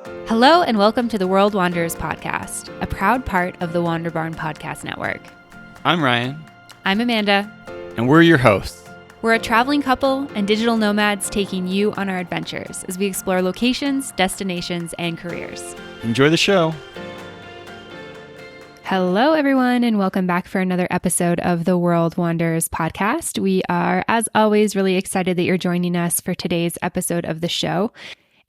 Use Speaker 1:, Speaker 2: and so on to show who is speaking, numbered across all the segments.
Speaker 1: Hello and welcome to the World Wanderers podcast, a proud part of the Wander Barn Podcast Network.
Speaker 2: I'm Ryan.
Speaker 1: I'm Amanda.
Speaker 2: And we're your hosts.
Speaker 1: We're a traveling couple and digital nomads taking you on our adventures as we explore locations, destinations, and careers.
Speaker 2: Enjoy the show.
Speaker 1: Hello, everyone, and welcome back for another episode of the World Wanderers podcast. We are, as always, really excited that you're joining us for today's episode of the show.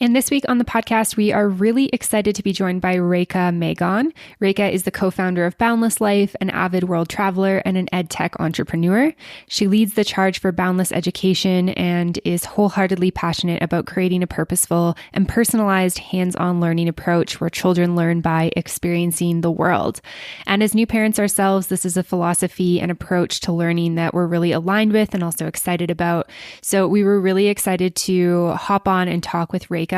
Speaker 1: And this week on the podcast, we are really excited to be joined by Rekha Magon. Rekha is the co-founder of Boundless Life, an avid world traveler, and an ed tech entrepreneur. She leads the charge for Boundless Education and is wholeheartedly passionate about creating a purposeful and personalized hands-on learning approach where children learn by experiencing the world. And as new parents ourselves, this is a philosophy and approach to learning that we're really aligned with and also excited about. So we were really excited to hop on and talk with Rekha.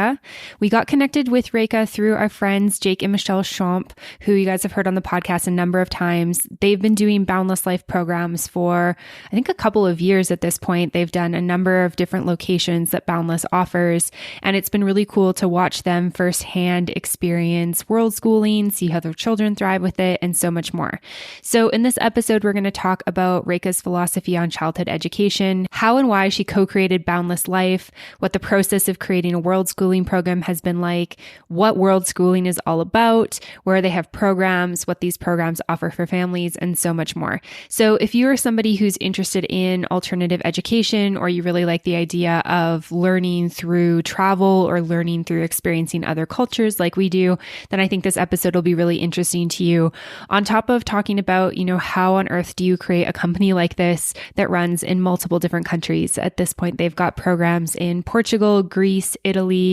Speaker 1: We got connected with Rekha through our friends Jake and Michelle Schomp, who you guys have heard on the podcast a number of times. They've been doing Boundless Life programs for, I think, a couple of years at this point. They've done a number of different locations that Boundless offers, and it's been really cool to watch them firsthand experience Worldschooling, see how their children thrive with it, and so much more. So in this episode, we're going to talk about Rekha's philosophy on childhood education, how and why she co-created Boundless Life, what the process of creating a Worldschooling program has been like, what Worldschooling is all about, where they have programs, what these programs offer for families, and so much more. So if you are somebody who's interested in alternative education, or you really like the idea of learning through travel or learning through experiencing other cultures like we do, then I think this episode will be really interesting to you. On top of talking about, how on earth do you create a company like this that runs in multiple different countries? At this point, they've got programs in Portugal, Greece, Italy,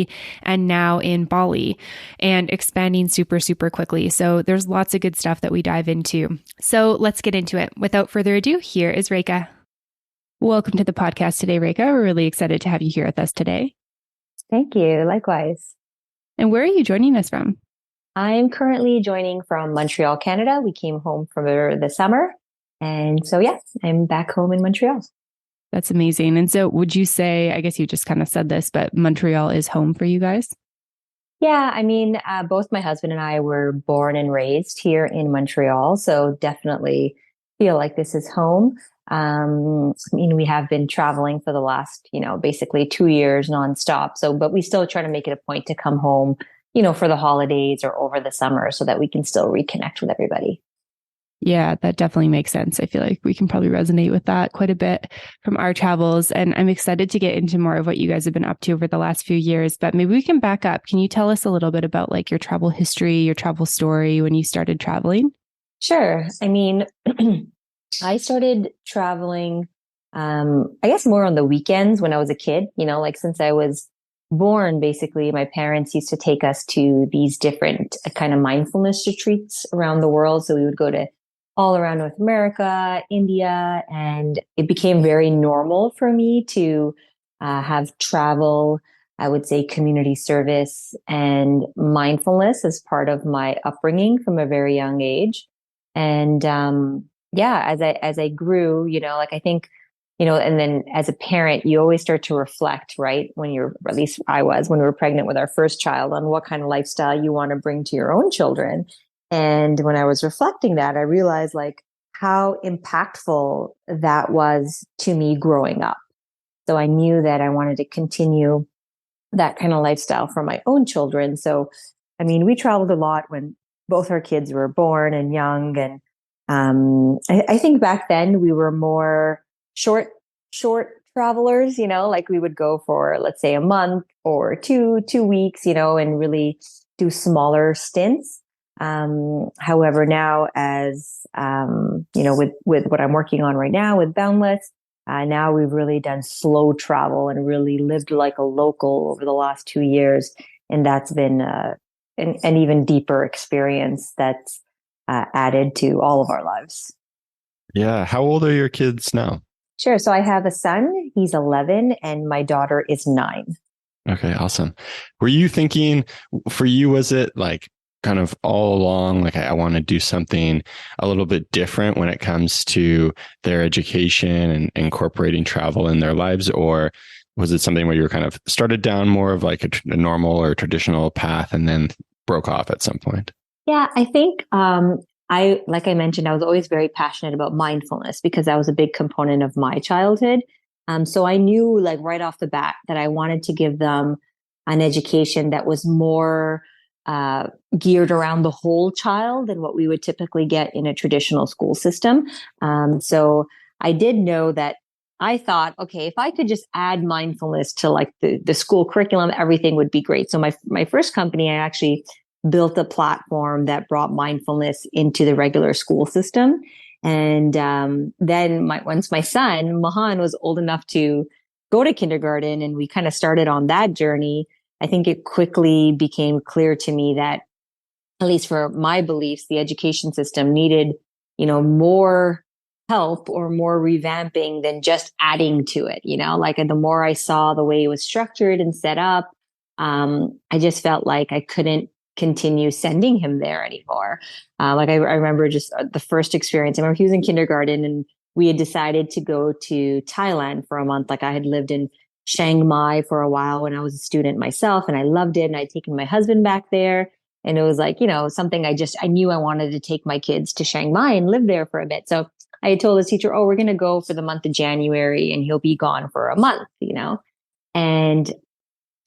Speaker 1: and now in Bali, and expanding super, super quickly. So there's lots of good stuff that we dive into. So let's get into it. Without further ado, here is Rekha. Welcome to the podcast today, Rekha. We're really excited to have you here with us today.
Speaker 3: Thank you. Likewise.
Speaker 1: And where are you joining us from?
Speaker 3: I'm currently joining from Montreal, Canada. We came home for the summer. And so, I'm back home in Montreal.
Speaker 1: That's amazing. And so would you say, I guess you just kind of said this, but Montreal is home for you guys?
Speaker 3: Yeah, both my husband and I were born and raised here in Montreal. So definitely feel like this is home. We have been traveling for the last, basically 2 years nonstop. So, but we still try to make it a point to come home, for the holidays or over the summer so that we can still reconnect with everybody.
Speaker 1: Yeah, that definitely makes sense. I feel like we can probably resonate with that quite a bit from our travels. And I'm excited to get into more of what you guys have been up to over the last few years. But maybe we can back up. Can you tell us a little bit about your travel history, your travel story when you started traveling?
Speaker 3: Sure. I started traveling, I guess more on the weekends when I was a kid, since I was born, basically, my parents used to take us to these different kind of mindfulness retreats around the world. So we would go to all around North America, India, and it became very normal for me to have travel, I would say community service and mindfulness as part of my upbringing from a very young age. And as I grew, I think, and then as a parent, you always start to reflect, right? When at least I was, when we were pregnant with our first child, on what kind of lifestyle you want to bring to your own children. And when I was reflecting that, I realized how impactful that was to me growing up. So I knew that I wanted to continue that kind of lifestyle for my own children. So, we traveled a lot when both our kids were born and young. And I think back then we were more short travelers, we would go for, let's say, a month or two weeks, and really do smaller stints. However, now as, with what I'm working on right now with Boundless, now we've really done slow travel and really lived like a local over the last 2 years. And that's been an even deeper experience that's added to all of our lives.
Speaker 2: Yeah. How old are your kids now?
Speaker 3: Sure. So I have a son, he's 11, and my daughter is 9.
Speaker 2: Okay, awesome. Were you thinking, for you, was it kind of all along, I want to do something a little bit different when it comes to their education and incorporating travel in their lives? Or was it something where you were kind of started down more of like a normal or traditional path and then broke off at some point?
Speaker 3: Yeah, I think like I mentioned, I was always very passionate about mindfulness because that was a big component of my childhood. So I knew like right off the bat that I wanted to give them an education that was more geared around the whole child than what we would typically get in a traditional school system. So I did know that I thought, okay, if I could just add mindfulness to like the school curriculum, everything would be great. So my first company, I actually built a platform that brought mindfulness into the regular school system. And then once my son, Mahan, was old enough to go to kindergarten and we kind of started on that journey, I think it quickly became clear to me that, at least for my beliefs, the education system needed, more help or more revamping than just adding to it. Like the more I saw the way it was structured and set up, I just felt like I couldn't continue sending him there anymore. Like I remember just the first experience. I remember he was in kindergarten and we had decided to go to Thailand for a month. Like I had lived in Chiang Mai for a while when I was a student myself and I loved it. And I'd taken my husband back there. And it was like, something I knew I wanted to take my kids to Chiang Mai and live there for a bit. So I had told his teacher, we're going to go for the month of January and he'll be gone for a month, And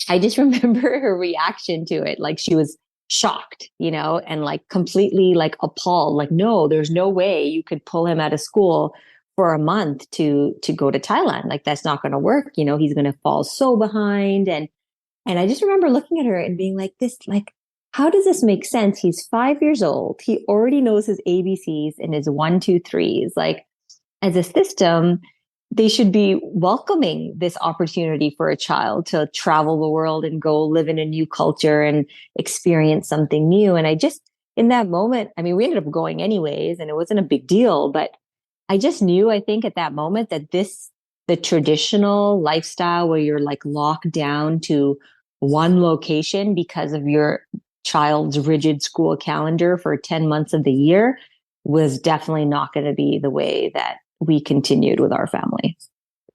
Speaker 3: I just remember her reaction to it. Like she was shocked, and like completely like appalled. Like, no, there's no way you could pull him out of school for a month to go to Thailand. Like that's not going to work. He's going to fall so behind. And I just remember looking at her and being like, how does this make sense? He's 5 years old. He already knows his ABCs and his 1, 2, 3s. Like as a system, they should be welcoming this opportunity for a child to travel the world and go live in a new culture and experience something new. And I just, in that moment, I mean, we ended up going anyways, and it wasn't a big deal, but I just knew, I think at that moment that the traditional lifestyle where you're like locked down to one location because of your child's rigid school calendar for 10 months of the year was definitely not going to be the way that we continued with our family.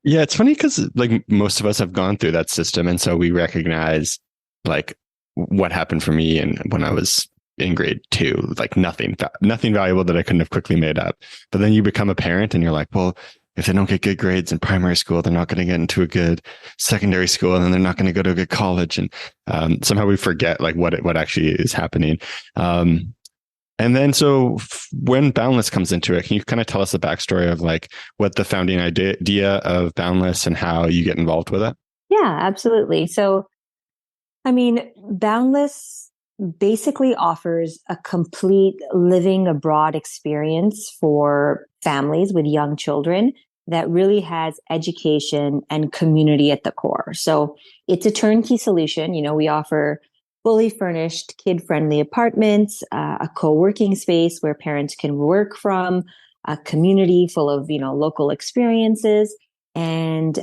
Speaker 2: Yeah, it's funny because like most of us have gone through that system. And so we recognize like what happened for me and when I was in grade 2, like nothing valuable that I couldn't have quickly made up. But then you become a parent and you're like, well, if they don't get good grades in primary school, they're not going to get into a good secondary school, and then they're not going to go to a good college. And somehow we forget like what actually is happening. And then so when Boundless comes into it, can you kind of tell us the backstory of like what the founding idea of Boundless and how you get involved with it?
Speaker 3: Yeah, absolutely. So, I mean, Boundless basically offers a complete living abroad experience for families with young children that really has education and community at the core. So it's a turnkey solution. We offer fully furnished, kid-friendly apartments, a co-working space where parents can work from, a community full of, local experiences, and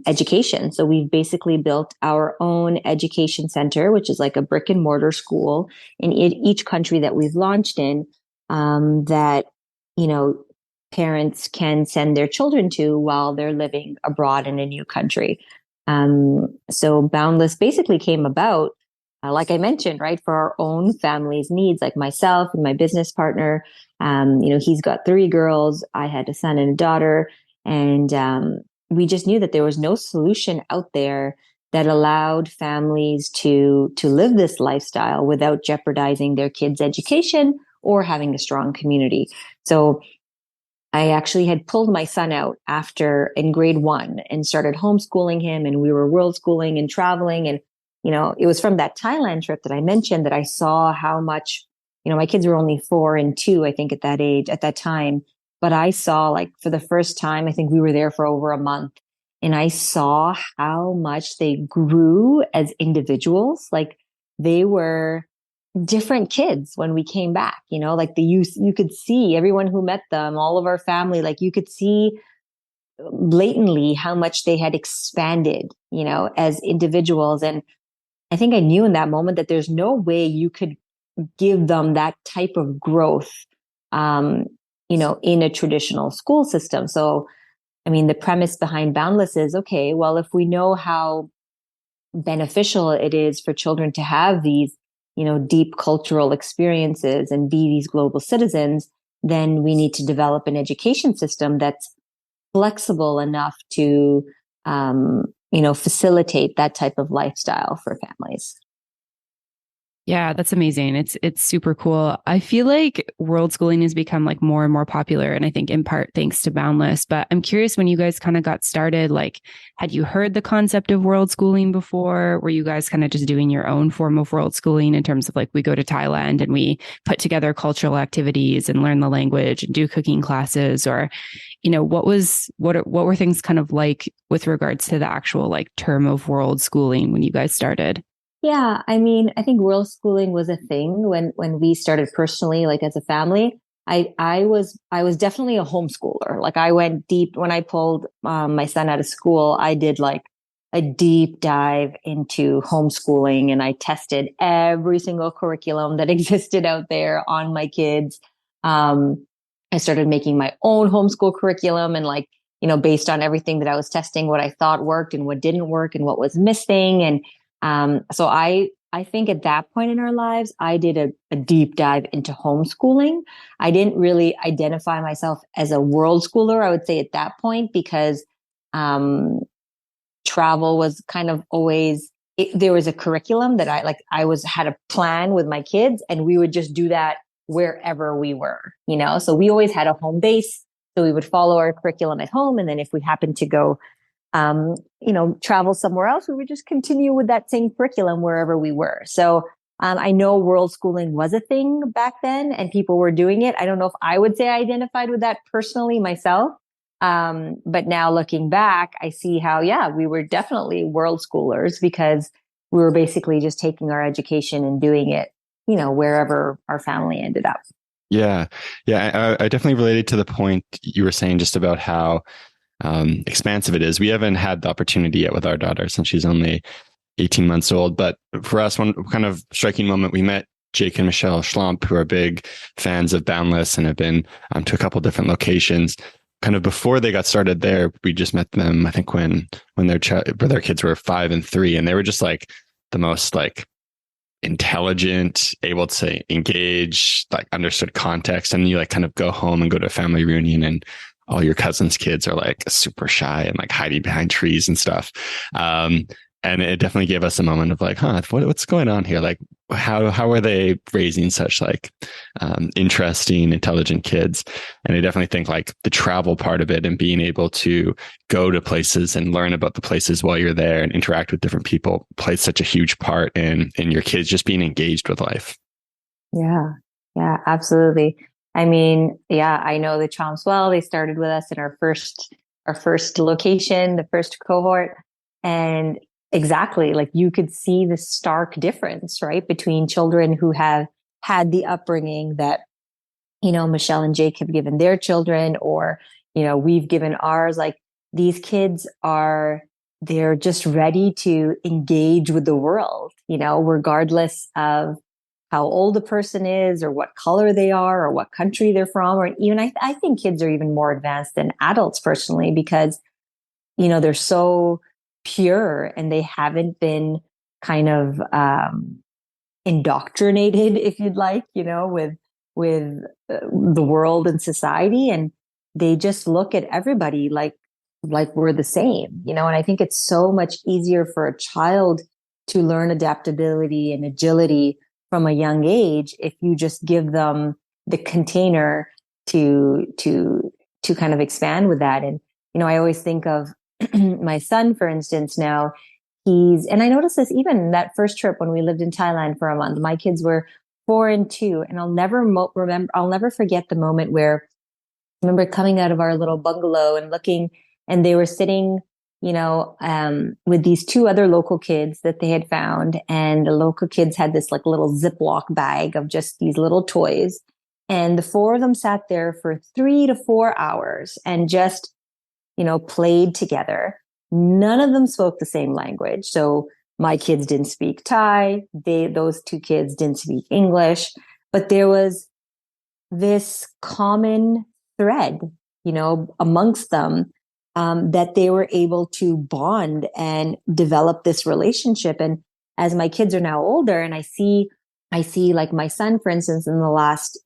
Speaker 3: education. So we've basically built our own education center, which is like a brick and mortar school in each country that we've launched in, that, parents can send their children to while they're living abroad in a new country. So Boundless basically came about, like I mentioned, right, for our own family's needs, like myself and my business partner. He's got 3 girls. I had a son and a daughter. And we just knew that there was no solution out there that allowed families to live this lifestyle without jeopardizing their kids' education or having a strong community. So I actually had pulled my son out in grade 1 and started homeschooling him, and we were world schooling and traveling. And, it was from that Thailand trip that I mentioned that I saw how much, my kids were only 4 and 2, I think at that time. But I saw, like, for the first time, I think we were there for over a month, and I saw how much they grew as individuals. Like they were different kids when we came back, like you could see everyone who met them, all of our family, like you could see blatantly how much they had expanded, as individuals. And I think I knew in that moment that there's no way you could give them that type of growth, in a traditional school system. So I mean, the premise behind Boundless is, okay, well, if we know how beneficial it is for children to have these, deep cultural experiences and be these global citizens, then we need to develop an education system that's flexible enough to, facilitate that type of lifestyle for families.
Speaker 1: Yeah, that's amazing. It's super cool. I feel like world schooling has become like more and more popular, and I think in part thanks to Boundless. But I'm curious, when you guys kind of got started, like, had you heard the concept of world schooling before? Were you guys kind of just doing your own form of world schooling in terms of like, we go to Thailand and we put together cultural activities and learn the language and do cooking classes? Or, what were things kind of like with regards to the actual like term of world schooling when you guys started?
Speaker 3: Yeah, I mean, I think world schooling was a thing when we started personally, like as a family. I was definitely a homeschooler. Like I went deep when I pulled my son out of school. I did like a deep dive into homeschooling, and I tested every single curriculum that existed out there on my kids. I started making my own homeschool curriculum, and like, based on everything that I was testing, what I thought worked and what didn't work and what was missing. And so I think at that point in our lives, I did a deep dive into homeschooling. I didn't really identify myself as a world schooler, I would say at that point, because travel was kind of always, there was a curriculum that had a plan with my kids, and we would just do that wherever we were, so we always had a home base. So we would follow our curriculum at home. And then if we happened to go travel somewhere else, we would just continue with that same curriculum wherever we were. So I know world schooling was a thing back then and people were doing it. I don't know if I would say I identified with that personally myself. But now looking back, I see how, yeah, we were definitely world schoolers because we were basically just taking our education and doing it, wherever our family ended up.
Speaker 2: Yeah. Yeah. I definitely related to the point you were saying just about how expansive it is. We haven't had the opportunity yet with our daughter since she's only 18 months old. But for us, one kind of striking moment, we met Jake and Michelle Schlump, who are big fans of Boundless and have been to a couple different locations. Kind of before they got started there, we just met them, I think, when their kids were 5 and 3, and they were just like the most like intelligent, able to engage, like understood context. And you like kind of go home and go to a family reunion, and all your cousins' kids are like super shy and like hiding behind trees and stuff. And it definitely gave us a moment of like, what's going on here? Like, how are they raising such like interesting, intelligent kids? And I definitely think like the travel part of it and being able to go to places and learn about the places while you're there and interact with different people plays such a huge part in your kids just being engaged with life.
Speaker 3: Yeah, absolutely. I mean, yeah, I know the Chomps well. They started with us in our first location, the first cohort. And exactly, like you could see the stark difference, right, between children who have had the upbringing that, Michelle and Jake have given their children, or, we've given ours. Like these kids they're just ready to engage with the world, regardless of how old a person is or what color they are or what country they're from. Or even, I think kids are even more advanced than adults personally, because, they're so pure and they haven't been kind of indoctrinated, if you'd like, with the world and society. And they just look at everybody like we're the same, and I think it's so much easier for a child to learn adaptability and agility from a young age if you just give them the container to kind of expand with that. And I always think of my son, for instance. Now and I noticed this even that first trip when we lived in Thailand for a month. My kids were 4 and 2, and I'll never forget the moment where I remember coming out of our little bungalow and looking, and they were sitting, with these 2 other local kids that they had found. And the local kids had this like little Ziploc bag of just these little toys. And the 4 of them sat there for 3 to 4 hours and just, played together. None of them spoke the same language. So my kids didn't speak Thai. Those 2 kids didn't speak English, but there was this common thread, amongst them that they were able to bond and develop this relationship. And as my kids are now older, and I see like my son, for instance, in the last,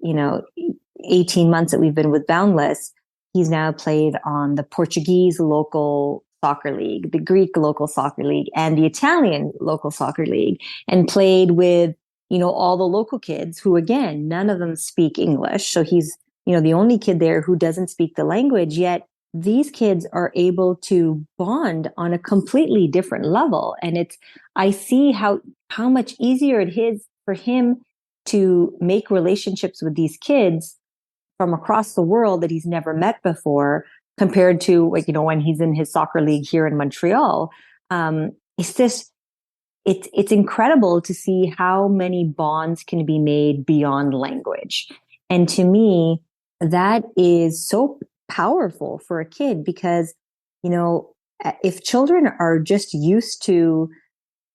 Speaker 3: 18 months that we've been with Boundless, he's now played on the Portuguese local soccer league, the Greek local soccer league, and the Italian local soccer league, and played with, all the local kids who, again, none of them speak English. So he's, the only kid there who doesn't speak the language, yet these kids are able to bond on a completely different level. And I see how much easier it is for him to make relationships with these kids from across the world that he's never met before, compared to, like, when he's in his soccer league here in Montreal. It's incredible to see how many bonds can be made beyond language. And to me, that is so powerful for a kid, because, if children are just used to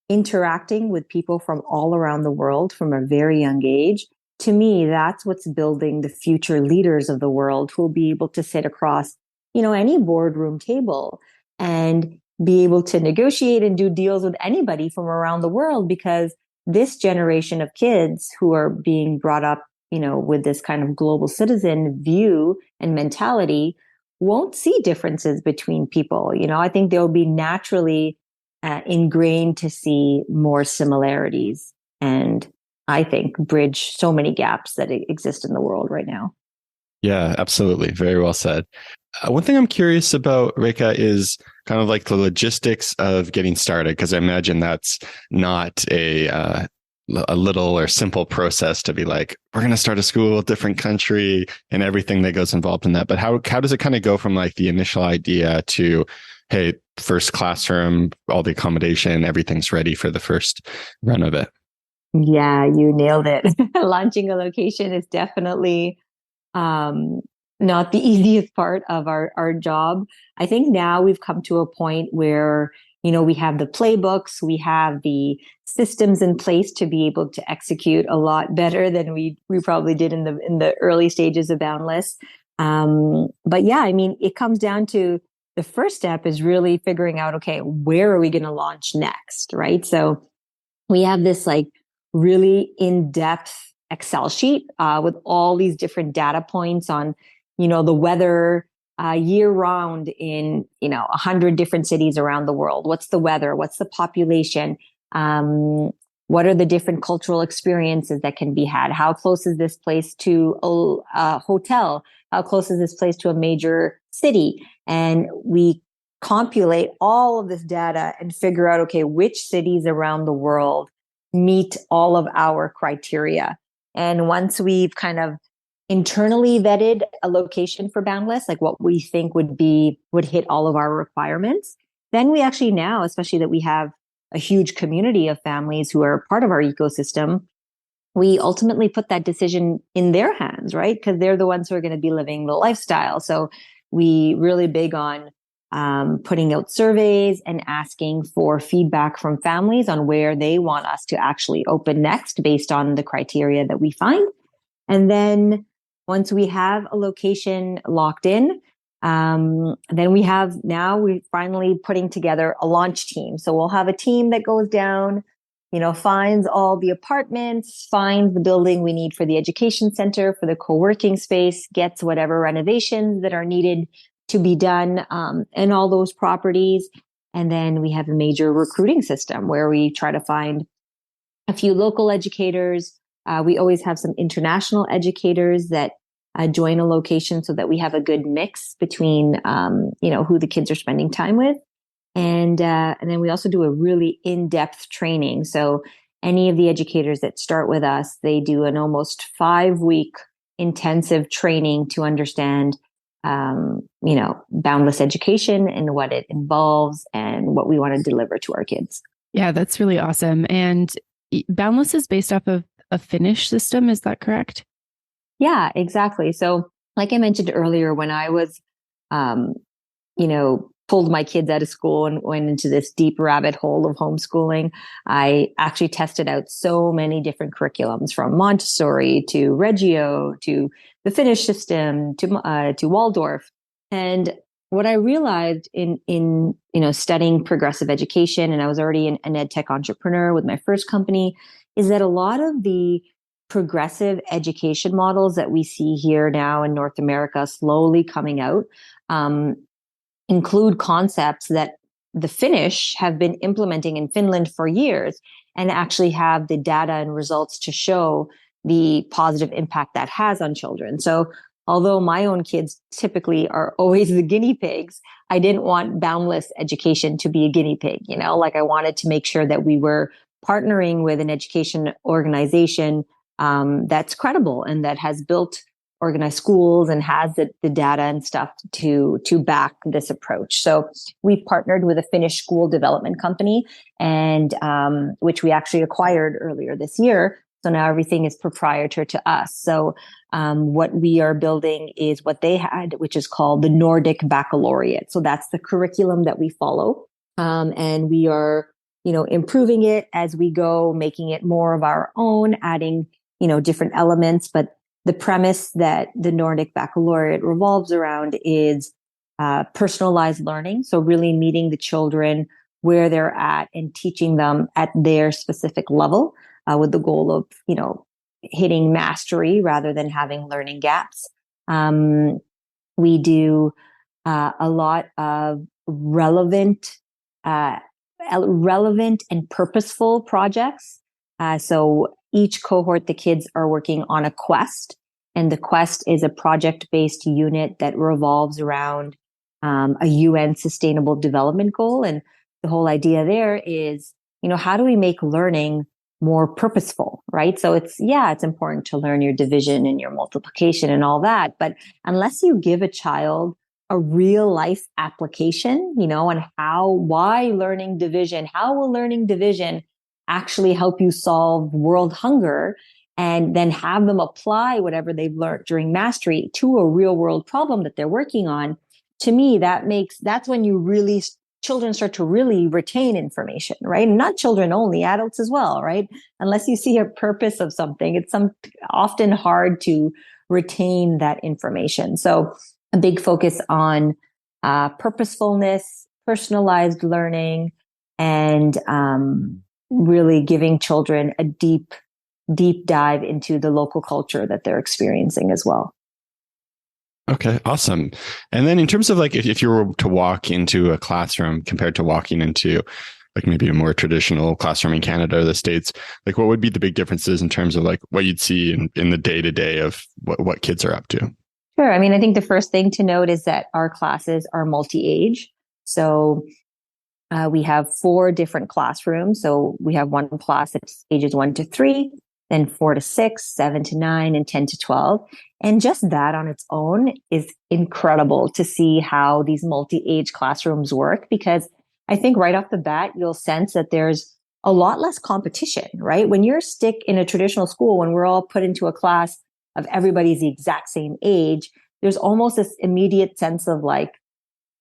Speaker 3: interacting with people from all around the world from a very young age, to me, that's what's building the future leaders of the world, who will be able to sit across, any boardroom table and be able to negotiate and do deals with anybody from around the world, because this generation of kids who are being brought up, with this kind of global citizen view and mentality won't see differences between people. I think they'll be naturally ingrained to see more similarities, and I think bridge so many gaps that exist in the world right now.
Speaker 2: Yeah, absolutely. Very well said. One thing I'm curious about, Rekha, is kind of like the logistics of getting started, because I imagine that's not a little or simple process to be like, we're going to start a school, different country, and everything that goes involved in that. But how does it kind of go from like the initial idea to, hey, first classroom, all the accommodation, everything's ready for the first run of it?
Speaker 3: Yeah, you nailed it. Launching a location is definitely not the easiest part of our job. I think now we've come to a point where, we have the playbooks, we have the systems in place to be able to execute a lot better than we probably did in the early stages of Boundless. But yeah, I mean, it comes down to the first step is really figuring out, okay, where are we going to launch next, right? So we have this like really in-depth Excel sheet with all these different data points on, the weather year round in, 100 different cities around the world. What's the weather? What's the population? What are the different cultural experiences that can be had? How close is this place to a hotel? How close is this place to a major city? And we compilate all of this data and figure out, okay, which cities around the world meet all of our criteria. And once we've kind of internally vetted a location for Boundless, like what we think would hit all of our requirements, then we actually now, especially that we have a huge community of families who are part of our ecosystem, we ultimately put that decision in their hands, right? Because they're the ones who are going to be living the lifestyle. So we really big on putting out surveys and asking for feedback from families on where they want us to actually open next based on the criteria that we find. And then once we have a location locked in, then we're finally putting together a launch team. So we'll have a team that goes down, finds all the apartments, finds the building we need for the education center, for the co-working space, gets whatever renovations that are needed to be done, and all those properties. And then we have a major recruiting system where we try to find a few local educators. We always have some international educators that join a location so that we have a good mix between, who the kids are spending time with. And then we also do a really in-depth training. So any of the educators that start with us, they do an almost 5-week intensive training to understand, Boundless Education and what it involves and what we want to deliver to our kids.
Speaker 1: Yeah, that's really awesome. And Boundless is based off of a Finnish system. Is that correct?
Speaker 3: Yeah, exactly. So like I mentioned earlier, when I was, pulled my kids out of school and went into this deep rabbit hole of homeschooling, I actually tested out so many different curriculums, from Montessori to Reggio to the Finnish system to Waldorf. And what I realized in studying progressive education, and I was already an ed tech entrepreneur with my first company, is that a lot of the progressive education models that we see here now in North America slowly coming out um, include concepts that the Finnish have been implementing in Finland for years and actually have the data and results to show the positive impact that has on children. So although my own kids typically are always the guinea pigs, I didn't want Boundless Education to be a guinea pig. Like I wanted to make sure that we were partnering with an education organization that's credible and that has built organized schools and has the data and stuff to back this approach. So we've partnered with a Finnish school development company, and which we actually acquired earlier this year. So now everything is proprietary to us. So what we are building is what they had, which is called the Nordic Baccalaureate. So that's the curriculum that we follow, and we are improving it as we go, making it more of our own, adding different elements, but the premise that the Nordic Baccalaureate revolves around is personalized learning. So really meeting the children where they're at and teaching them at their specific level with the goal of, hitting mastery rather than having learning gaps. We do a lot of relevant and purposeful projects. So each cohort, the kids are working on a quest, and the quest is a project-based unit that revolves around a UN Sustainable Development Goal. And the whole idea there is, how do we make learning more purposeful, right? So it's important to learn your division and your multiplication and all that. But unless you give a child a real life application, on why learning division, how will learning division actually help you solve world hunger, and then have them apply whatever they've learned during mastery to a real world problem that they're working on. To me, that's when children start to really retain information, right? And not children only, adults as well, right? Unless you see a purpose of something, it's often hard to retain that information. So a big focus on purposefulness, personalized learning, and really giving children a deep dive into the local culture that they're experiencing as well.
Speaker 2: Okay, awesome. And then in terms of like, if you were to walk into a classroom compared to walking into like maybe a more traditional classroom in Canada or the States, like what would be the big differences in terms of like what you'd see in the day to day of what kids are up to?
Speaker 3: Sure. I mean, I think the first thing to note is that our classes are multi-age. So we have 4 different classrooms. So we have one class that's ages 1 to 3, then 4 to 6, 7 to 9, and 10 to 12. And just that on its own is incredible to see how these multi-age classrooms work, because I think right off the bat, you'll sense that there's a lot less competition, right? When you're stuck in a traditional school, when we're all put into a class of everybody's the exact same age, there's almost this immediate sense of like,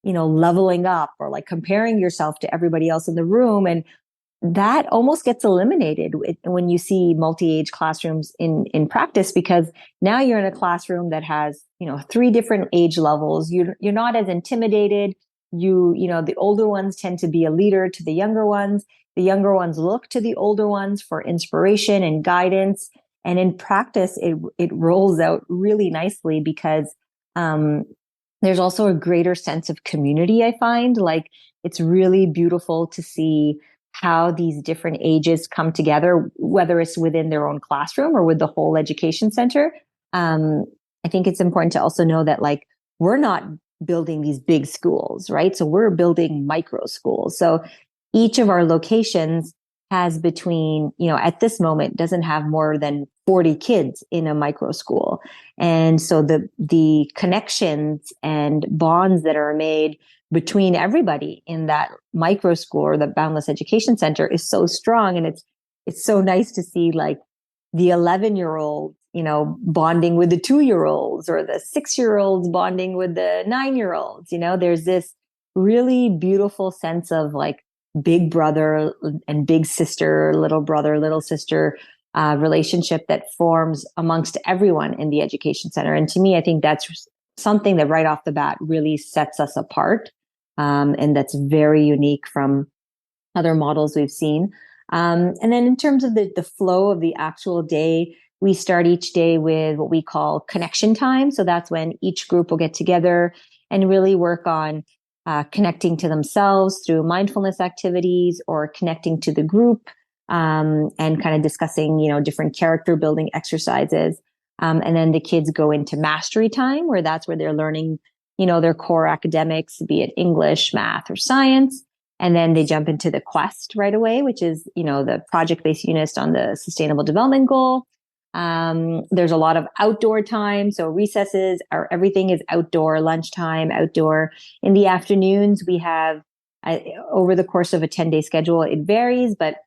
Speaker 3: leveling up or like comparing yourself to everybody else in the room. And that almost gets eliminated when you see multi-age classrooms in practice, because now you're in a classroom that has, 3 different age levels. You're not as intimidated. The older ones tend to be a leader to the younger ones. The younger ones look to the older ones for inspiration and guidance. And in practice, it rolls out really nicely because, there's also a greater sense of community. I find like it's really beautiful to see how these different ages come together, whether it's within their own classroom or with the whole education center. I think it's important to also know that like we're not building these big schools, right? So we're building micro schools. So each of our locations has between, at this moment doesn't have more than 40 kids in a micro school. And so the connections and bonds that are made between everybody in that micro school or the Boundless Education Center is so strong. And it's so nice to see like the 11-year-old, bonding with the 2-year-olds, or the 6-year-olds bonding with the 9-year-olds. There's this really beautiful sense of like big brother and big sister, little brother, little sister relationship that forms amongst everyone in the education center. And to me, I think that's something that right off the bat really sets us apart. And that's very unique from other models we've seen. And then in terms of the flow of the actual day, we start each day with what we call connection time. So that's when each group will get together and really work on connecting to themselves through mindfulness activities or connecting to the group, and kind of discussing, different character building exercises. And then the kids go into mastery time, where that's where they're learning, their core academics, be it English, math, or science. And then they jump into the quest right away, which is, the project-based unit on the Sustainable Development Goal. There's a lot of outdoor time. So recesses everything is outdoor, lunchtime, outdoor. In the afternoons, we have, over the course of a 10-day schedule, it varies, but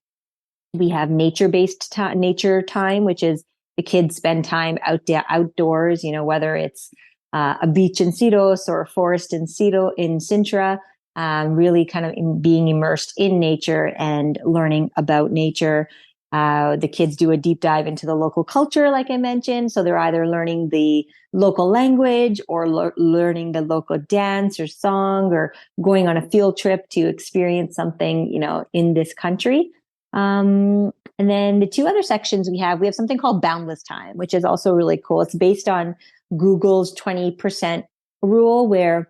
Speaker 3: we have nature-based nature time, which is the kids spend time outdoors, whether it's a beach in Sitos or a forest in Sintra, really kind of being immersed in nature and learning about nature. The kids do a deep dive into the local culture, like I mentioned. So they're either learning the local language or learning the local dance or song, or going on a field trip to experience something, in this country. And then the two other sections we have something called Boundless Time, which is also really cool. It's based on Google's 20% rule, where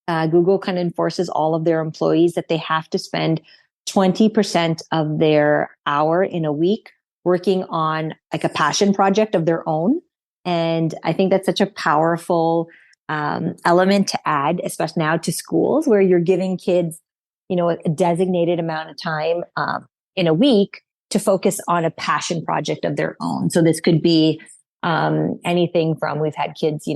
Speaker 3: Google kind of enforces all of their employees that they have to spend 20% of their hour in a week working on like a passion project of their own. And I think that's such a powerful element to add, especially now to schools, where you're giving kids, a designated amount of time in a week to focus on a passion project of their own. So this could be anything from, we've had kids,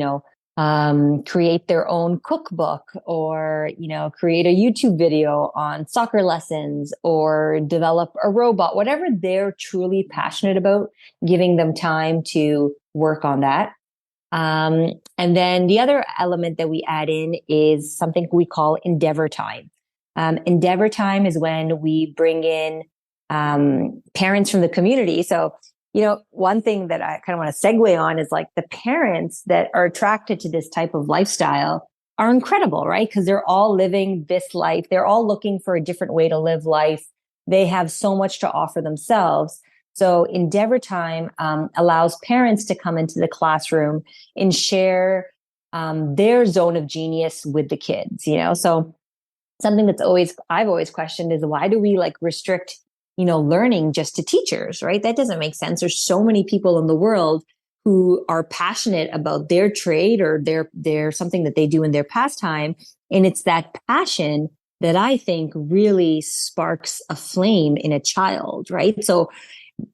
Speaker 3: create their own cookbook, or, create a YouTube video on soccer lessons, or develop a robot, whatever they're truly passionate about, giving them time to work on that. And then the other element that we add in is something we call Endeavor Time. Endeavor Time is when we bring in parents from the community. So, one thing that I kind of want to segue on is like the parents that are attracted to this type of lifestyle are incredible, right? Because they're all living this life. They're all looking for a different way to live life. They have so much to offer themselves. So Endeavor Time allows parents to come into the classroom and share their zone of genius with the kids, So something I've always questioned is, why do we restrict learning just to teachers, right? That doesn't make sense. There's so many people in the world who are passionate about their trade or their something that they do in their pastime. And it's that passion that I think really sparks a flame in a child, right? So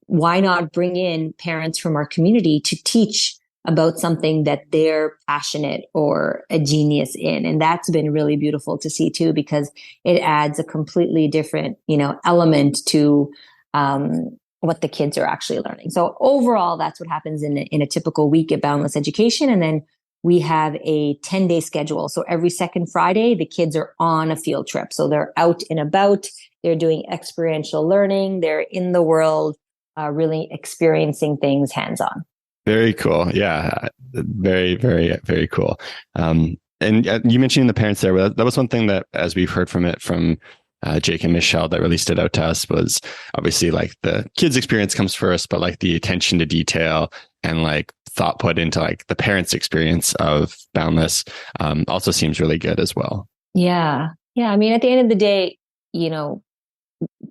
Speaker 3: why not bring in parents from our community to teach about something that they're passionate or a genius in? And that's been really beautiful to see too, because it adds a completely different, element to what the kids are actually learning. So overall, that's what happens in a typical week at Boundless Education. And then we have a 10-day schedule. So every second Friday, the kids are on a field trip. So they're out and about, they're doing experiential learning, they're in the world, really experiencing things hands-on.
Speaker 2: Very cool. Yeah. Very, very, very cool. And you mentioning the parents there, that was one thing that, as we've heard from Jake and Michelle, that really stood out to us, was obviously the kids' experience comes first, but the attention to detail and thought put into the parents' experience of Boundless also seems really good as well.
Speaker 3: Yeah. Yeah. I mean, at the end of the day,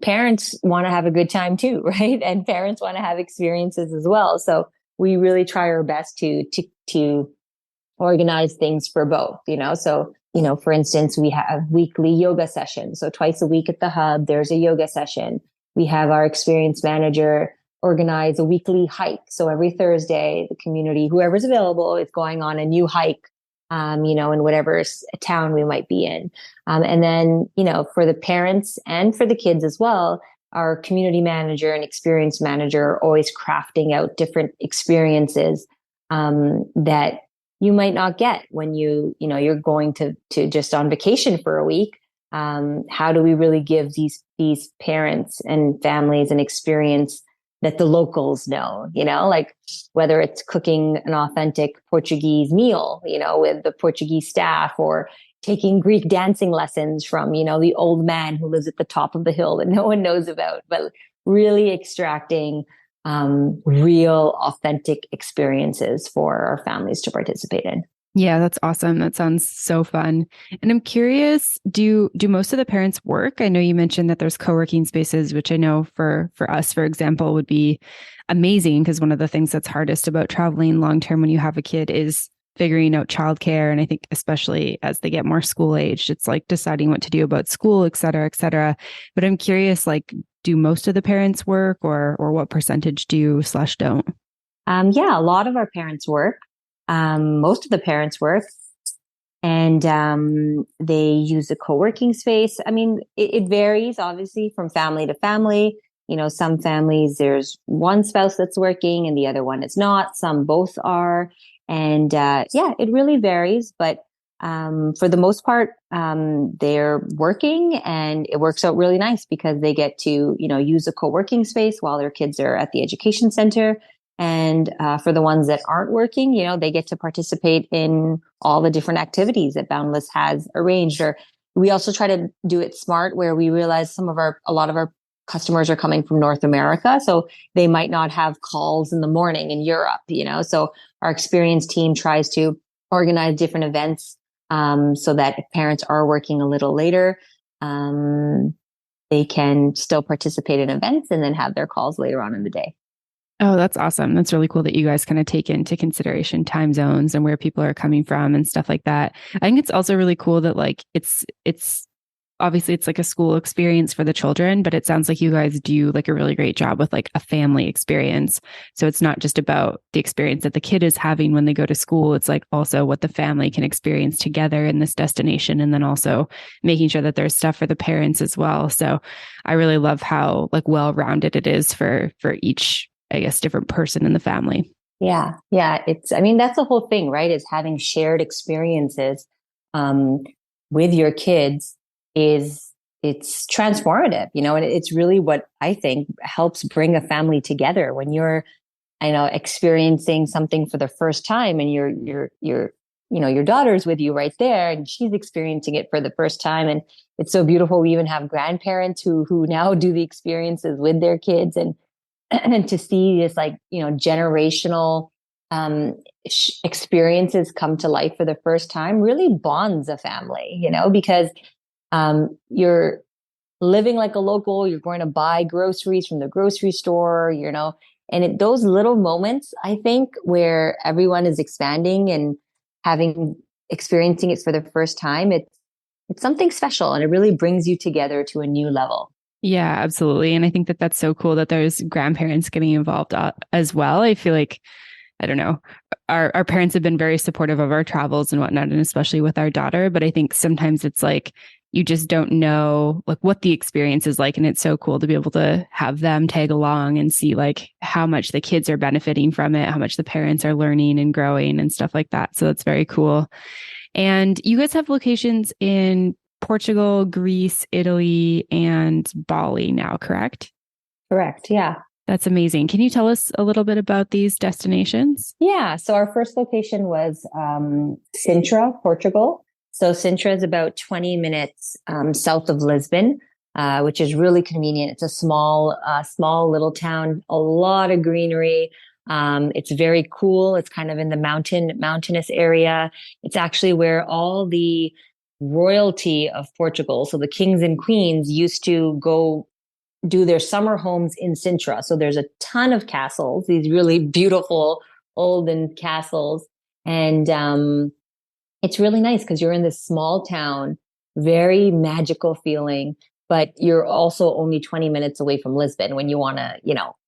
Speaker 3: parents want to have a good time too, right? And parents want to have experiences as well. So we really try our best to organize things for both, So, for instance, we have weekly yoga sessions. So twice a week at the hub, there's a yoga session. We have our experience manager organize a weekly hike. So every Thursday, the community, whoever's available, is going on a new hike, in whatever town we might be in. And then, for the parents and for the kids as well, our community manager and experience manager are always crafting out different experiences that you might not get when you're going to just on vacation for a week. How do we really give these parents and families an experience that the locals know, like whether it's cooking an authentic Portuguese meal, with the Portuguese staff, or taking Greek dancing lessons from, the old man who lives at the top of the hill that no one knows about, but really extracting real authentic experiences for our families to participate in.
Speaker 1: Yeah, that's awesome. That sounds so fun. And I'm curious, do most of the parents work? I know you mentioned that there's co-working spaces, which I know for us, for example, would be amazing, because one of the things that's hardest about traveling long term when you have a kid is figuring out childcare. And I think especially as they get more school aged, it's like deciding what to do about school, et cetera, et cetera. But I'm curious, like, do most of the parents work, or what percentage do/don't?
Speaker 3: Yeah, a lot of our parents work. Most of the parents work, and they use a co-working space. I mean, it varies obviously from family to family. Some families, there's one spouse that's working and the other one is not. Some both are. And yeah, it really varies. But for the most part, they're working, and it works out really nice because they get to, use a co-working space while their kids are at the education center. And for the ones that aren't working, they get to participate in all the different activities that Boundless has arranged. Or we also try to do it smart, where we realize a lot of our customers are coming from North America, so they might not have calls in the morning in Europe. So our experience team tries to organize different events so that if parents are working a little later, they can still participate in events and then have their calls later on in the day.
Speaker 1: Oh, that's awesome. That's really cool that you guys kind of take into consideration time zones and where people are coming from and stuff like that. I think it's also really cool that, like, it's obviously it's like a school experience for the children, but it sounds like you guys do like a really great job with like a family experience. So it's not just about the experience that the kid is having when they go to school. It's like also what the family can experience together in this destination, and then also making sure that there's stuff for the parents as well. So I really love how like well-rounded it is for each, I guess, different person in the family.
Speaker 3: Yeah. Yeah. That's the whole thing, right? Is having shared experiences with your kids it's transformative, and it's really what I think helps bring a family together when you're, experiencing something for the first time, and your daughter's with you right there, and she's experiencing it for the first time. And it's so beautiful. We even have grandparents who now do the experiences with their kids, and to see this generational experiences come to life for the first time really bonds a family, because you're living like a local, you're going to buy groceries from the grocery store, and those little moments, I think, where everyone is expanding and experiencing it for the first time, it's something special, and it really brings you together to a new level.
Speaker 1: Yeah, absolutely. And I think that that's so cool that there's grandparents getting involved as well. I feel like, I don't know, our parents have been very supportive of our travels and whatnot, and especially with our daughter. But I think sometimes it's like, you just don't know like what the experience is like. And it's so cool to be able to have them tag along and see like how much the kids are benefiting from it, how much the parents are learning and growing and stuff like that. So that's very cool. And you guys have locations in Portugal, Greece, Italy, and Bali now, correct?
Speaker 3: Correct. Yeah.
Speaker 1: That's amazing. Can you tell us a little bit about these destinations?
Speaker 3: Yeah. So our first location was Sintra, Portugal. So Sintra is about 20 minutes south of Lisbon, which is really convenient. It's a small little town, a lot of greenery. It's very cool. It's kind of in the mountainous area. It's actually where all the royalty of Portugal, so the kings and queens, used to go do their summer homes in Sintra. So there's a ton of castles, these really beautiful olden castles. And it's really nice because you're in this small town, very magical feeling, but you're also only 20 minutes away from Lisbon when you want to,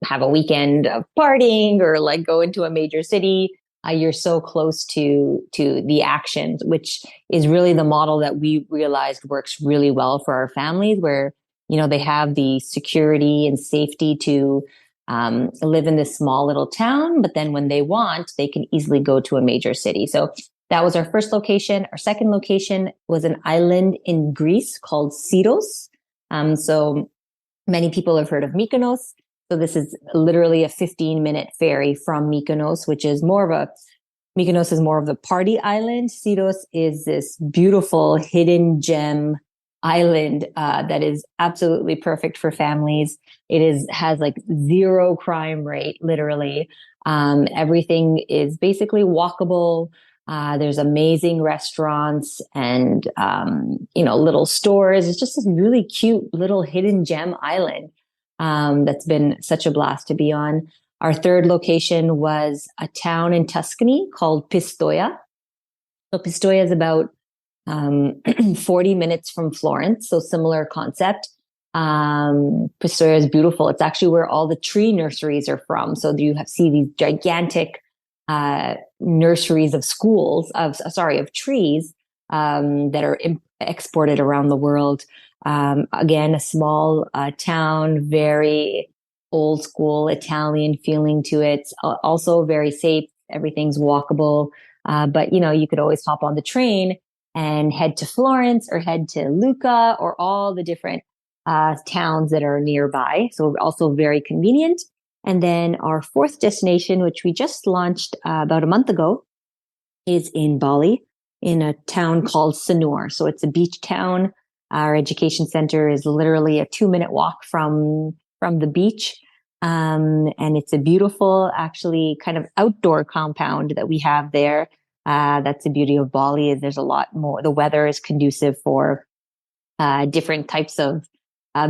Speaker 3: have a weekend of partying or like go into a major city. You're so close to the action, which is really the model that we realized works really well for our families, where, they have the security and safety to live in this small little town, but then when they want, they can easily go to a major city. So that was our first location. Our second location was an island in Greece called Syros. So many people have heard of Mykonos. So this is literally a 15-minute ferry from Mykonos, Mykonos is more of the party island. Syros is this beautiful hidden gem island that is absolutely perfect for families. Has like zero crime rate, literally. Everything is basically walkable. There's amazing restaurants and, little stores. It's just this really cute little hidden gem island that's been such a blast to be on. Our third location was a town in Tuscany called Pistoia. So Pistoia is about 40 minutes from Florence, so similar concept. Pistoia is beautiful. It's actually where all the tree nurseries are from. So you see these gigantic nurseries of trees that are exported around the world. Again, a small town, very old school Italian feeling to it. Also very safe. Everything's walkable. But you could always hop on the train and head to Florence or head to Lucca or all the different towns that are nearby. So also very convenient. And then our fourth destination, which we just launched about a month ago, is in Bali, in a town called Sanur. So it's a beach town. Our education center is literally a 2-minute walk from the beach. And it's a beautiful, actually kind of outdoor compound that we have there. That's the beauty of Bali, is there's a lot more. The weather is conducive for different types of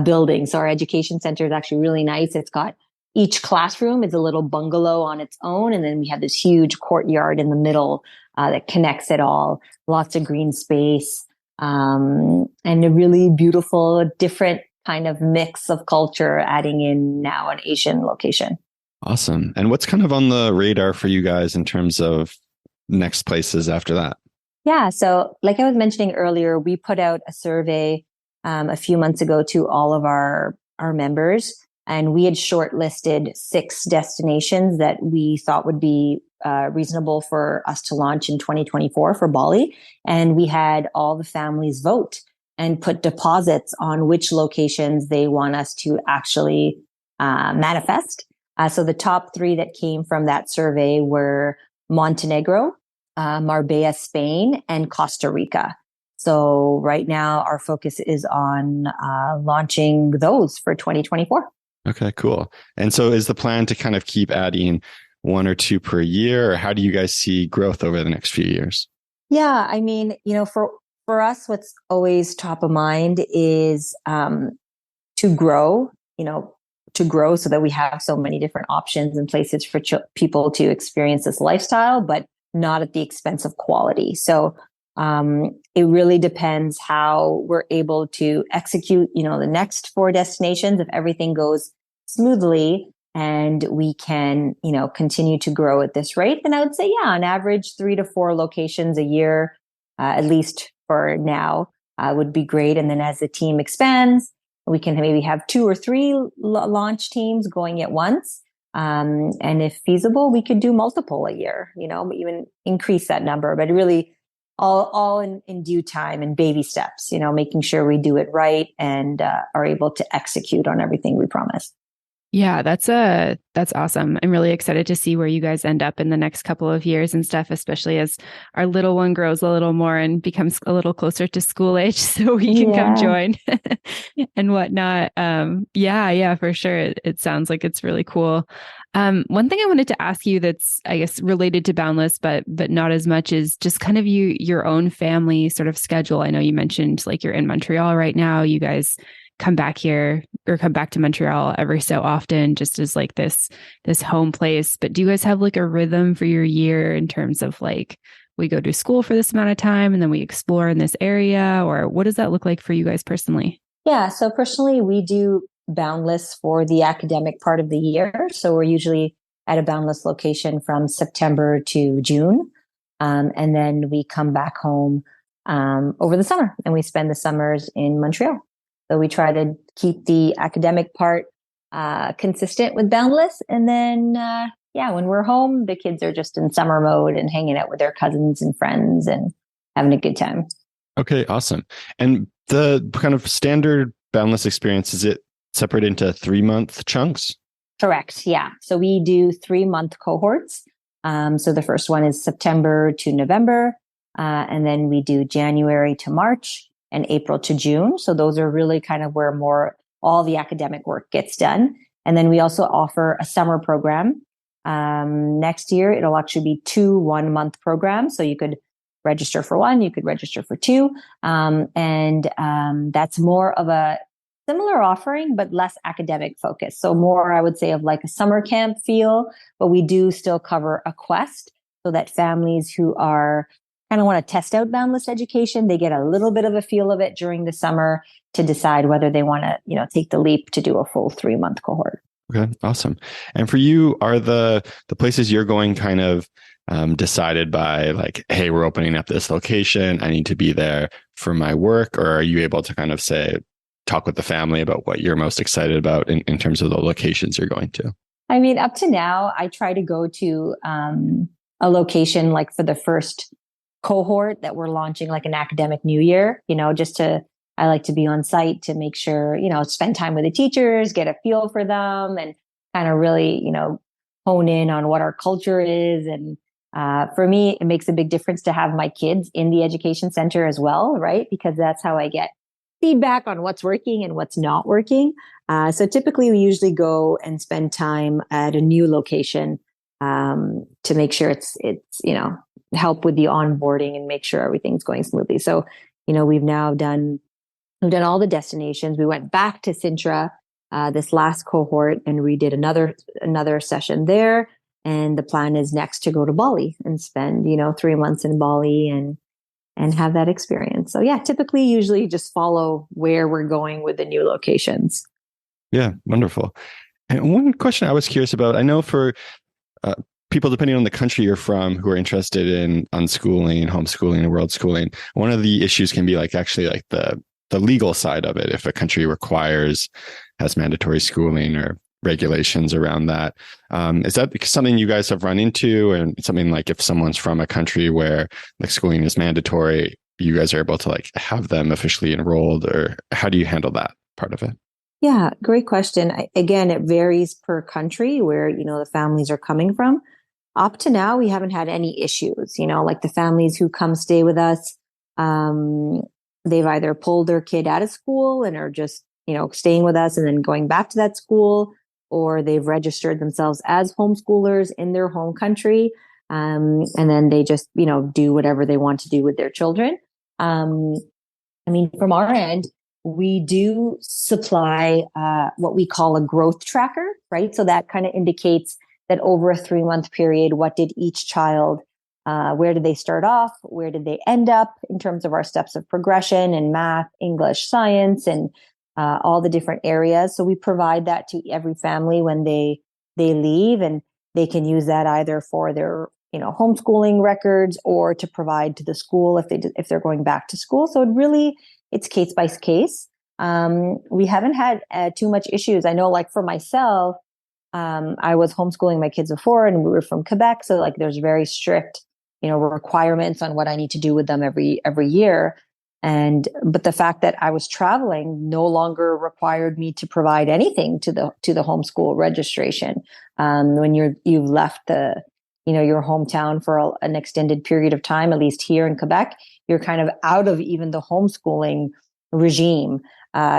Speaker 3: buildings. So our education center is actually really nice. It's got each classroom is a little bungalow on its own. And then we have this huge courtyard in the middle that connects it all. Lots of green space and a really beautiful, different kind of mix of culture, adding in now an Asian location.
Speaker 2: Awesome. And what's kind of on the radar for you guys in terms of next places after that?
Speaker 3: Yeah. So like I was mentioning earlier, we put out a survey a few months ago to all of our members, and we had shortlisted 6 destinations that we thought would be reasonable for us to launch in 2024 for Bali. And we had all the families vote and put deposits on which locations they want us to actually manifest. So the top 3 that came from that survey were Montenegro, Marbella, Spain, and Costa Rica. So right now our focus is on launching those for 2024.
Speaker 2: Okay, cool. And so is the plan to kind of keep adding 1 or 2 per year, or how do you guys see growth over the next few years?
Speaker 3: Yeah, I mean, for us, what's always top of mind is to grow so that we have so many different options and places for people to experience this lifestyle, but not at the expense of quality. So it really depends how we're able to execute, the next 4 destinations. If everything goes smoothly and we can, continue to grow at this rate, then I would say, yeah, on average, 3 to 4 locations a year, at least for now, would be great. And then as the team expands, we can maybe have 2 or 3 launch teams going at once. And if feasible, we could do multiple a year, even increase that number, but really all in due time and baby steps, making sure we do it right and are able to execute on everything we promise.
Speaker 1: Yeah, that's awesome. I'm really excited to see where you guys end up in the next couple of years and stuff, especially as our little one grows a little more and becomes a little closer to school age, so we can come join and whatnot. Yeah, for sure. It sounds like it's really cool. One thing I wanted to ask you that's, I guess, related to Boundless, but not as much, is just kind of your own family sort of schedule. I know you mentioned like you're in Montreal right now. You guys come back here or come back to Montreal every so often, just as like this home place. But do you guys have like a rhythm for your year in terms of like, we go to school for this amount of time and then we explore in this area, or what does that look like for you guys personally?
Speaker 3: Yeah. So personally, we do Boundless for the academic part of the year. So we're usually at a Boundless location from September to June. And then we come back home over the summer and we spend the summers in Montreal. So we try to keep the academic part consistent with Boundless. And then, when we're home, the kids are just in summer mode and hanging out with their cousins and friends and having a good time.
Speaker 2: Okay, awesome. And the kind of standard Boundless experience, is it separated into 3-month chunks?
Speaker 3: Correct. Yeah. So we do 3-month cohorts. So the first one is September to November, and then we do January to March and April to June. So those are really kind of where more all the academic work gets done. And then we also offer a summer program. Next year, it'll actually be 2 1-month programs. So you could register for one, you could register for two. That's more of a similar offering, but less academic focus. So more, I would say, of like a summer camp feel, but we do still cover a quest so that families who are kind of want to test out Boundless Education, they get a little bit of a feel of it during the summer to decide whether they want to, take the leap to do a full 3-month cohort.
Speaker 2: Okay, awesome. And for you, are the places you're going kind of decided by like, hey, we're opening up this location, I need to be there for my work? Or are you able to kind of talk with the family about what you're most excited about in terms of the locations you're going to?
Speaker 3: I mean, up to now, I try to go to a location like for the first cohort that we're launching like an academic new year, I like to be on site to make sure, spend time with the teachers, get a feel for them and kind of really, hone in on what our culture is. And for me, it makes a big difference to have my kids in the education center as well, right? Because that's how I get feedback on what's working and what's not working. So typically we usually go and spend time at a new location to make sure it's help with the onboarding and make sure everything's going smoothly. So, we've done all the destinations. We went back to Sintra this last cohort and we did another session there. And the plan is next to go to Bali and spend, 3 months in Bali and have that experience. So yeah, typically usually just follow where we're going with the new locations.
Speaker 2: Yeah, wonderful. And one question I was curious about, I know for people, depending on the country you're from, who are interested in unschooling, homeschooling, and world schooling, one of the issues can be like actually like the legal side of it. If a country has mandatory schooling or regulations around that. Is that something you guys have run into? And something like if someone's from a country where like schooling is mandatory, you guys are able to like have them officially enrolled, or how do you handle that part of it?
Speaker 3: Yeah, great question. Again, it varies per country where, the families are coming from. Up to now, we haven't had any issues, like the families who come stay with us. They've either pulled their kid out of school and are just, staying with us and then going back to that school, or they've registered themselves as homeschoolers in their home country. And then they just, do whatever they want to do with their children. From our end, we do supply what we call a growth tracker, right? So that kind of indicates that over a 3-month period, what did each child, where did they start off? Where did they end up in terms of our steps of progression in math, English, science, and all the different areas. So we provide that to every family when they leave, and they can use that either for their homeschooling records or to provide to the school if they're going back to school. So it's case by case. We haven't had too much issues. I know, like for myself, I was homeschooling my kids before, and we were from Quebec, so like there's very strict requirements on what I need to do with them every year. But the fact that I was traveling no longer required me to provide anything to the homeschool registration. When you've left your hometown for an extended period of time, at least here in Quebec, you're kind of out of even the homeschooling regime.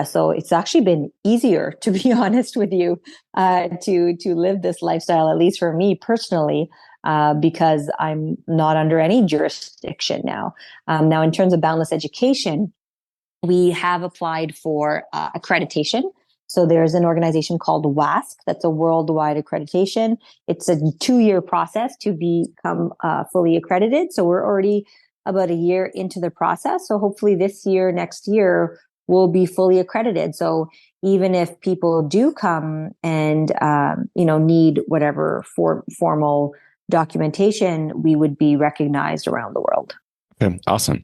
Speaker 3: So it's actually been easier, to be honest with you, to live this lifestyle, at least for me personally, because I'm not under any jurisdiction now. Now, in terms of Boundless Education, we have applied for accreditation. So there's an organization called WASC, that's a worldwide accreditation. It's a 2-year process to become fully accredited. So we're already about a year into the process. So hopefully next year, we'll be fully accredited. So even if people do come and, need whatever formal documentation, we would be recognized around the world.
Speaker 2: Okay, awesome.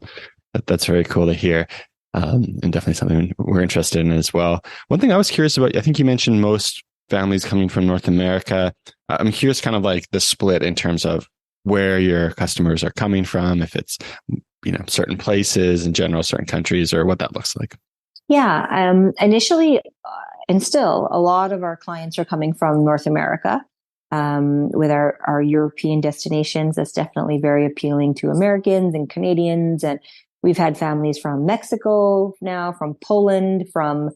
Speaker 2: That's very cool to hear. And definitely something we're interested in as well. One thing I was curious about, I think you mentioned most families coming from North America. I'm curious kind of like the split in terms of where your customers are coming from, if it's, certain places in general, certain countries, or what that looks like.
Speaker 3: Yeah. Initially, And still, a lot of our clients are coming from North America. With our European destinations, that's definitely very appealing to Americans and Canadians. And we've had families from Mexico now, from Poland, from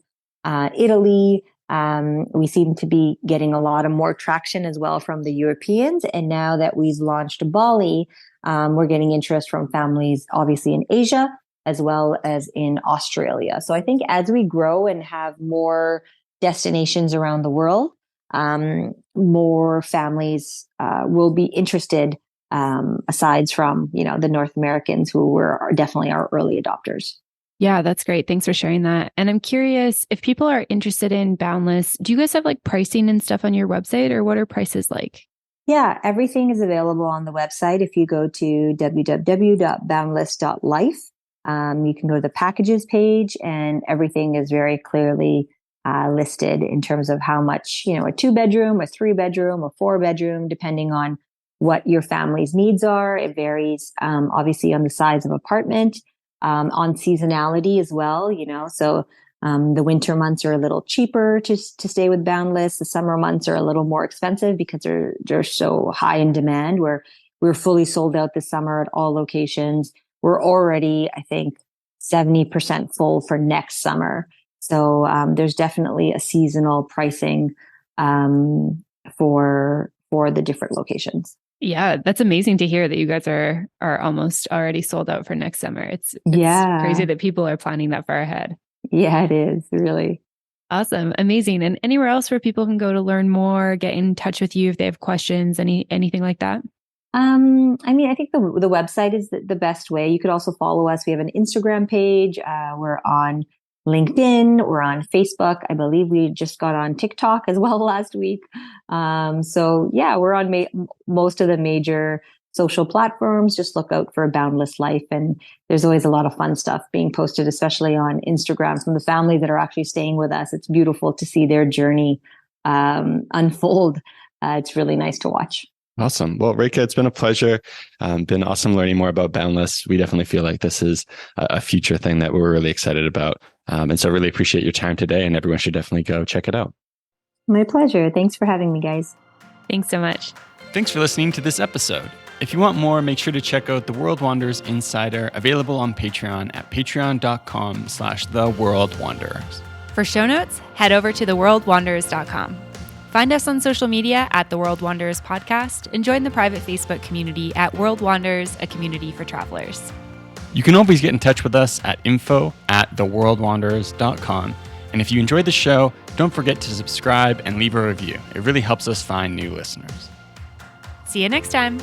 Speaker 3: Italy. We seem to be getting a lot of more traction as well from the Europeans. And now that we've launched Bali, we're getting interest from families, obviously in Asia, as well as in Australia. So I think as we grow and have more destinations around the world, more families will be interested, aside from, the North Americans who are definitely our early adopters.
Speaker 1: Yeah, that's great. Thanks for sharing that. And I'm curious, if people are interested in Boundless, do you guys have like pricing and stuff on your website, or what are prices like?
Speaker 3: Yeah, everything is available on the website. If you go to www.boundless.life, you can go to the packages page, and everything is very clearly listed in terms of how much, a 2-bedroom, a 3-bedroom, a 4-bedroom, depending on what your family's needs are. It varies, obviously, on the size of apartment, on seasonality as well, so the winter months are a little cheaper to stay with Boundless. The summer months are a little more expensive because they're so high in demand. We're fully sold out this summer at all locations. We're already, I think, 70% full for next summer. So there's definitely a seasonal pricing for the different locations.
Speaker 1: Yeah, that's amazing to hear that you guys are almost already sold out for next summer. It's crazy that people are planning that far ahead.
Speaker 3: Yeah, it is, really.
Speaker 1: Awesome. Amazing. And anywhere else where people can go to learn more, get in touch with you if they have questions, anything like that?
Speaker 3: I think the website is the best way. You could also follow us. We have an Instagram page. We're on LinkedIn. We're on Facebook. I believe we just got on TikTok as well last week. So yeah, we're on most of the major social platforms. Just look out for Boundless Life. And there's always a lot of fun stuff being posted, especially on Instagram from the family that are actually staying with us. It's beautiful to see their journey unfold. It's really nice to watch.
Speaker 2: Awesome. Well, Rekha, it's been a pleasure. Been awesome learning more about Boundless. We definitely feel like this is a future thing that we're really excited about. And so really appreciate your time today, and everyone should definitely go check it out.
Speaker 3: My pleasure. Thanks for having me, guys.
Speaker 1: Thanks so much.
Speaker 4: Thanks for listening to this episode. If you want more, make sure to check out the World Wonders Insider, available on Patreon at patreon.com/theworldwanderers.
Speaker 1: For show notes, head over to theworldwanderers.com. Find us on social media at The World Wanderers Podcast, and join the private Facebook community at World Wanderers, a community for travelers.
Speaker 4: You can always get in touch with us at info@theworldwanderers.com. And if you enjoyed the show, don't forget to subscribe and leave a review. It really helps us find new listeners.
Speaker 1: See you next time.